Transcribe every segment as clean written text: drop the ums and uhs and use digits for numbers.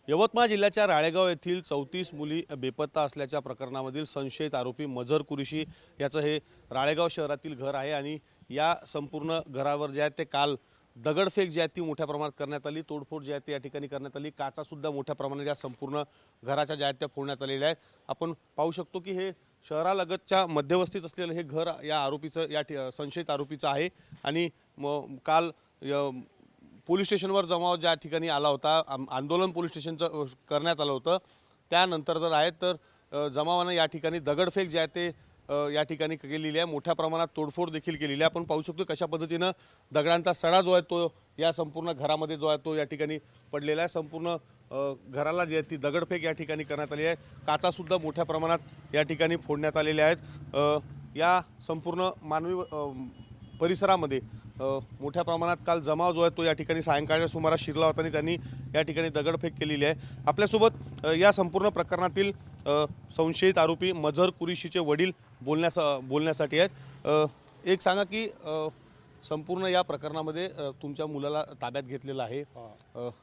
यवतमाळ जिल्ह्याच्या राळेगाव येथील 34 मुली बेपत्ता असल्याच्या प्रकरणामधील संशयित आरोपी मजर कुरेशी याचं हे राळेगाव शहरातील घर आहे आणि या संपूर्ण घरावर जे आहे ते काल दगडफेक जी आहे ती मोठ्या प्रमाणात करण्यात आली, तोडफोड जी आहे ती या ठिकाणी करण्यात आली, काचा सुद्धा मोठ्या प्रमाणात या संपूर्ण घराच्या ज्या आहेत त्या फोडण्यात आलेल्या आहेत। आपण पाहू शकतो की हे शहरालगतच्या मध्यवस्तीत असलेलं हे घर या आरोपीचं या संशयित आरोपीचं आहे आणि काल पोलीस स्टेशनवर जमाव ज्या ठिकाणी आला होता, आंदोलन पोलीस स्टेशनचं करण्यात आलं होतं, त्यानंतर जर आहे तर जमावानं या ठिकाणी दगडफेक जे आहे ते या ठिकाणी केलेली आहे, मोठ्या प्रमाणात तोडफोड देखील केलेली आहे। आपण पाहू शकतो कशा पद्धतीनं दगडांचा सडा जो आहे तो या संपूर्ण घरामध्ये जो आहे तो या ठिकाणी पडलेला आहे। संपूर्ण घराला जी आहे ती दगडफेक या ठिकाणी करण्यात आली आहे, काचा सुद्धा मोठ्या प्रमाणात या ठिकाणी फोडण्यात आलेल्या आहेत। या संपूर्ण मानवी परिसरामध्ये मोठ्या प्रमाणात काल जमाव जो आहे तो या ठिकाणी सायंकाळच्या सुमारास शिरला होता आणि त्यांनी या ठिकाणी दगडफेक केलेली आहे। आपल्यासोबत या संपूर्ण प्रकरणातील संशयित आरोपी मजर कुरेशीचे वडील बोलण्यासाठी आहेत। एक सांगा की संपूर्ण या प्रकरणामध्ये तुमच्या मुलाला ताब्यात घेतलेलं आहे,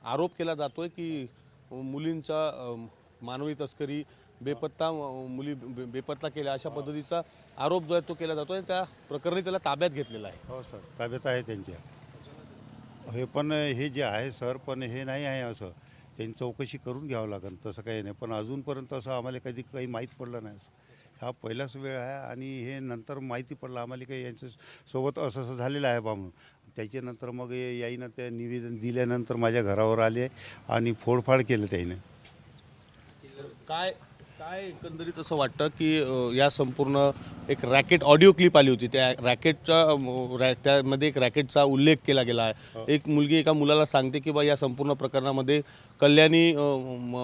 आरोप केला जातोय की मुलींचा मानवी तस्करी, बेपत्ता मुली बेपत्ता केल्या अशा पद्धतीचा आरोप जो आहे तो केला जातो आणि त्या प्रकरणी त्याला ताब्यात घेतलेला आहे। हो सर, ताब्यात आहे त्यांच्या। हे पण हे जे आहे सर, पण हे नाही आहे असं त्यांनी चौकशी करून घ्यावं लागेल, तसं काही नाही। पण अजूनपर्यंत असं आम्हाला कधी काही माहीत पडलं नाही। हा पहिलाच वेळ आहे आणि हे नंतर माहिती पडलं आम्हाला काही यांच्यासोबत असं असं झालेलं आहे बा म्हणून। त्याच्यानंतर मग याईनं ते निवेदन दिल्यानंतर माझ्या घरावर आले आणि फोडफाड केलं त्याने। काय काय एकंदरीत असं वाटतं की या संपूर्ण एक रॅकेट ऑडिओ क्लिप आली होती, त्या रॅकेटच्या त्यामध्ये एक रॅकेटचा उल्लेख केला गेला आहे। एक मुलगी एका मुलाला सांगते की बा या संपूर्ण प्रकरणामध्ये कल्याणी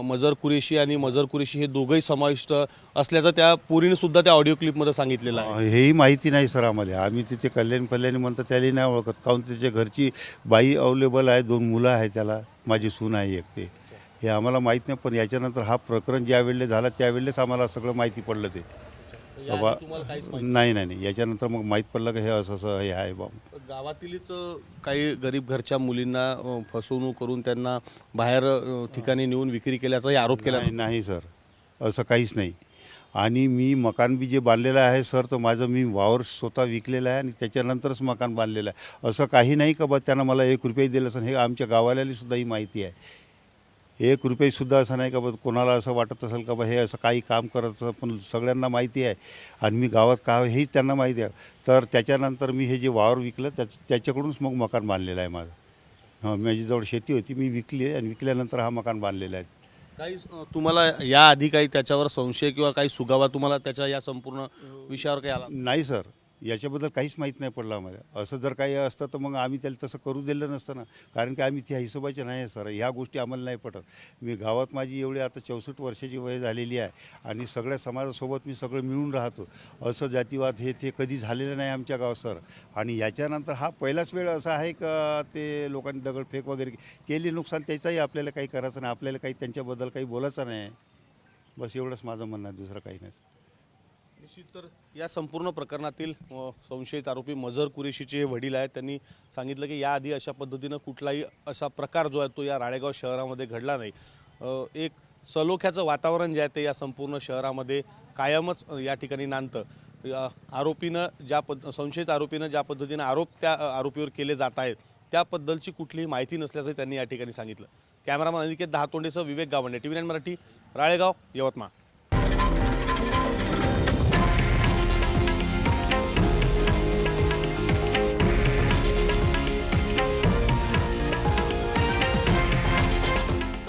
मजर कुरेशी आणि मजर कुरेशी हे दोघंही समाविष्ट असल्याचं त्या पोरीने सुद्धा त्या ऑडिओ क्लिपमध्ये सांगितलेलं आहे। हेही माहिती नाही सर आम्हाला। आम्ही तिथे कल्याणी म्हणतात त्याला नाही ओळखत, काहून त्याच्या घरची बाई अवेलेबल आहे, 2 मुलं आहे त्याला, माझी सून आहे एक, ते हे आम्हाला माहीत नाही। पण याच्यानंतर हा प्रकरण ज्या वेळेला झाला त्यावेळेस आम्हाला सगळं माहिती पडलं ते बाबा। नाही याच्यानंतर मग माहीत पडलं की हे असं असं हे आहे बाबा। गावातीलच काही गरीब घरच्या मुलींना फसवणूक करून त्यांना बाहेर ठिकाणी नेऊन विक्री केल्याचाही आरोप केला नाही सर, असं काहीच नाही। आणि मी मकान बी जे बांधलेलं आहे सर, तर माझं मी वावर स्वतः विकलेलं आहे आणि त्याच्यानंतरच मकान बांधलेलं आहे। असं काही नाही का बा त्यांना मला 1 रुपया दिला असं, हे आमच्या गावाला सुद्धा ही माहिती आहे। 1 रुपयासुद्धा असं नाही का बा कोणाला असं वाटत असेल का बा हे असं काही काम करत असं, पण सगळ्यांना माहिती आहे आणि मी गावात का हेही त्यांना माहिती आहे। तर त्याच्यानंतर मी हे जे वावर विकलं त्याच्याकडूनच मग मकान बांधलेलं आहे माझं। माझ्याजवळ शेती होती, मी विकली आणि विकल्यानंतर हा मकान बांधलेला आहे। काही तुम्हाला याआधी काही त्याच्यावर संशय किंवा काही सुगावा तुम्हाला त्याच्या या संपूर्ण विषयावर काही आला नाही सर, याच्याबद्दल काहीच माहीत नाही पडलं आम्हाला। असं जर काही असतं तर मग आम्ही त्याला तसं करू दिलं नसतं ना, कारण की आम्ही त्या हिशोबाचे नाही आहे सर। ह्या गोष्टी आम्हाला नाही पटत। मी गावात माझी एवढी आता 64 वर्षाची वय झालेली आहे आणि सगळ्या समाजासोबत मी सगळं मिळून राहतो। असं जातीवाद हे ते कधी झालेलं नाही आमच्या गावात सर। आणि याच्यानंतर हा पहिलाच वेळ असा आहे का ते लोकांनी दगडफेक वगैरे केली, नुकसान त्याचाही आपल्याला काही करायचं नाही, आपल्याला काही त्यांच्याबद्दल काही बोलायचं नाही। बस एवढंच माझं म्हणणं आहे, दुसरं काही नाही। निश्चित तर या संपूर्ण प्रकरणातील संशयित आरोपी मजर कुरेशीचे वडील आहेत, त्यांनी सांगितलं की याआधी अशा पद्धतीनं कुठलाही असा प्रकार जो आहे तो या राळेगाव शहरामध्ये घडला नाही। एक सलोख्याचं वातावरण जे आहे ते या संपूर्ण शहरामध्ये कायमच या ठिकाणी नांदतं। आरोपीनं संशयित आरोपीनं ज्या पद्धतीनं आरोप त्या आरोपीवर केले जात आहेत त्याबद्दलची कुठलीही माहिती नसल्याचं त्यांनी या ठिकाणी सांगितलं। कॅमेरामन अनिकेत दहातोंडेसह विवेक गावंडे, TV9 मराठी, राळेगाव, यवतमाळ।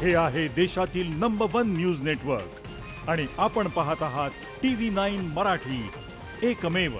हे आहे देशातील नंबर 1 न्यूज नेटवर्क आणि आपण पाहत आहात TV9 मराठी, एकमेव।